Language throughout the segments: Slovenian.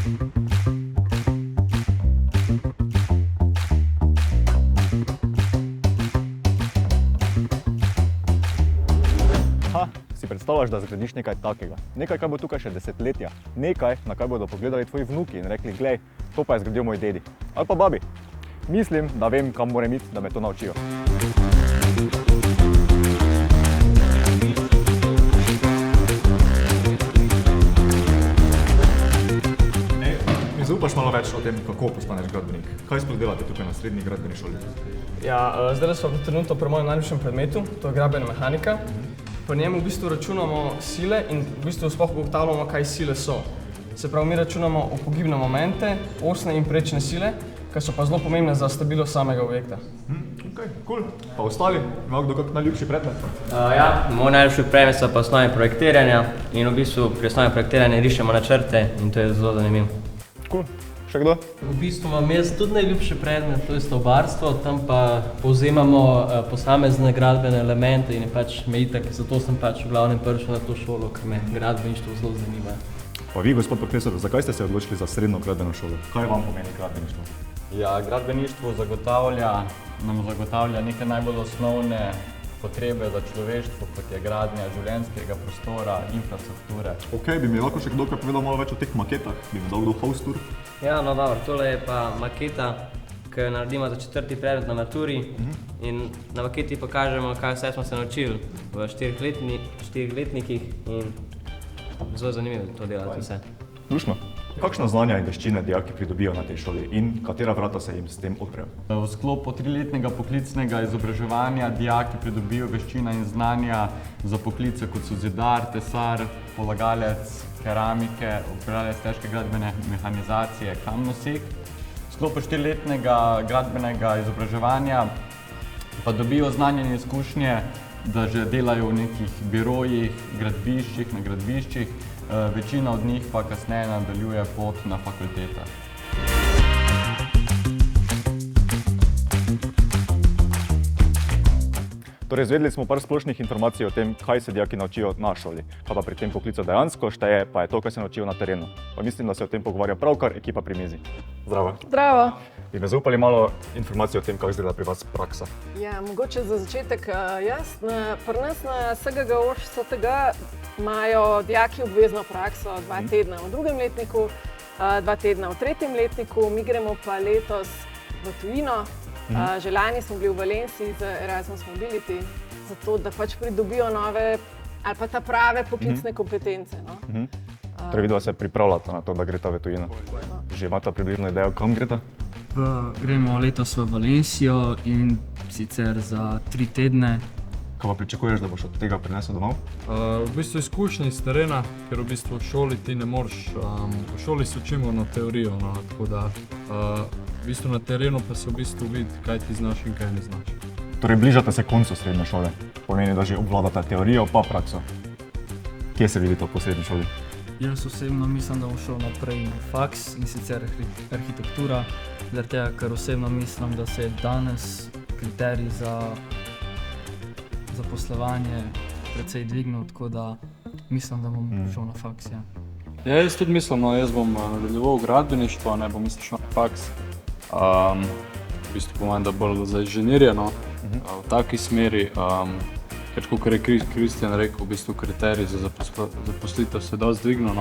Si predstavljaš, da zgradiš nekaj takega? Nekaj, kar bo tukaj še desetletja. Nekaj, na kar bodo pogledali tvoji vnuki in rekli, glej, to pa je zgradil moj dedi. Ali pa babi. Mislim, da vem, kam moram iti, da me to naučijo. Mi zaupaš malo več o tem, kako postaneš gradbenik. Kaj sploh delate tukaj na srednji gradbeni šoli? Zdaj smo trenutno pri mojem najljubšem predmetu, to je gradbena mehanika. Po njem v bistvu računamo sile in v bistvu sploh ugotavljamo, kaj sile so. Se pravi, mi računamo upogibne momente, osne in prečne sile, ki so pa zelo pomembne za stabilnost samega objekta. Okej, cool. Pa ostali? Ima kdo kak najljubši predmet? Moj najljubši predmet so pa osnove projektiranja in v bistvu pri osnovi projektiranja rišemo načrte in to je zelo zanimivo. Cool. Še kdo? V bistvu imam jaz tudi najljubši predmet, to je stavbarstvo, tam pa povzemamo posamezne gradbene elemente in je pač me itak, zato sem pač v glavnem prišel na to šolo, ker me gradbeništvo zelo zanima. Pa vi, gospod profesor, zakaj ste se odločili za srednjo gradbeno šolo? Kaj vam pomeni gradbeništvo? Gradbeništvo nam zagotavlja neke najbolj osnovne potrebe za človeštvo, kot je gradnja življenjskega prostora, infrastrukture. Okej, bi mi lahko še kdo kaj povedal malo več o teh maketah? Bi mi dal kdo house tour? No dobro, tole je pa maketa, ki jo naredimo za 4. predmet na maturi in na maketi pokažemo, kaj vse smo se naučili v 4 letnikih in zelo zanimivo to delati vse. Lušno. Kakšna znanja in veščine dijaki pridobijo na tej šoli in katera vrata se jim s tem odprejo? V sklopu 3-letnega poklicnega izobraževanja dijaki pridobijo veščine in znanja za poklice, kot so zidar, tesar, polagalec, keramike, upravljalec težke gradbene mehanizacije, kamnosek. V sklopu 4-letnega gradbenega izobraževanja pa dobijo znanje in izkušnje, da že delajo v nekih birojih, gradbiščih, na gradbiščih. Večina od njih pa kasneje nadaljuje pot na fakultetah. Torej, izvedeli smo par splošnih informacij o tem, kaj se dijaki naučijo na šoli. Kaj pa pri tem poklicu dejansko šteje, pa je to, kaj se naučijo na terenu. Pa mislim, da se o tem pogovarja pravkar ekipa pri mizi. Zdravo. Zdravo. Bi me zaupali malo informacij o tem, kako izgleda pri vas praksa? Mogoče za začetek pri nas na SGGO imajo dijaki obvezno prakso 2 tedna v 2. letniku, 2 tedna v 3. letniku, mi gremo pa letos v tujino. Že lani smo bili v Valenciji z Erasmus Mobility, zato da pač pridobijo nove ali pa ta prave poklicne kompetence. Torej, vidva se pripravljata na to, da greta v tujino. Že imata približno idejo, kam greta? Gremo letos v Valencijo in sicer za 3 tedne. Kaj pa pričakuješ, da boš od tega prinesel domov? V bistvu izkušnje iz terena, ker v bistvu v šoli ti ne moreš, v šoli se učimo na teorijo, tako da v bistvu na terenu pa se v bistvu vidi, kaj ti znaš in kaj ne znaš. Torej, bližate se koncu srednje šole, pomeni, da že obvladate teorijo pa prakso. Kje se vidite po srednji šoli? Jaz osebno mislim, da bom šel naprej na faks in sicer arhitektura, zaradi tega, ker osebno mislim, da se je danes kriterij za zaposlovanje precej dvignil, tako da mislim, da bom šel na faks. Jaz tudi mislim, jaz bom nadaljeval gradbeništvo, ne bom šel na faks. V bistvu pomeni, da bolj za inženirje, v taki smeri, ker kot je Kristjan rekel, v bistvu kriterij za zaposlitev se je dosti dvignil,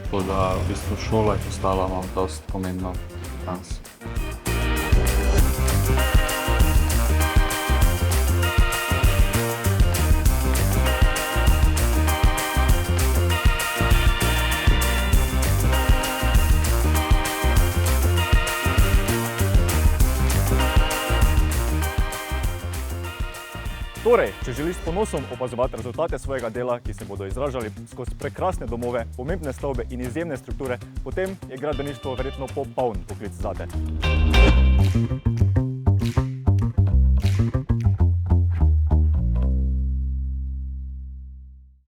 tako da v bistvu šola je postala dosti pomembna danes. Torej, če želiš s ponosom opazovati rezultate svojega dela, ki se bodo izražali skozi prekrasne domove, pomembne stavbe in izjemne strukture, potem je gradbeništvo verjetno popoln poklic zate.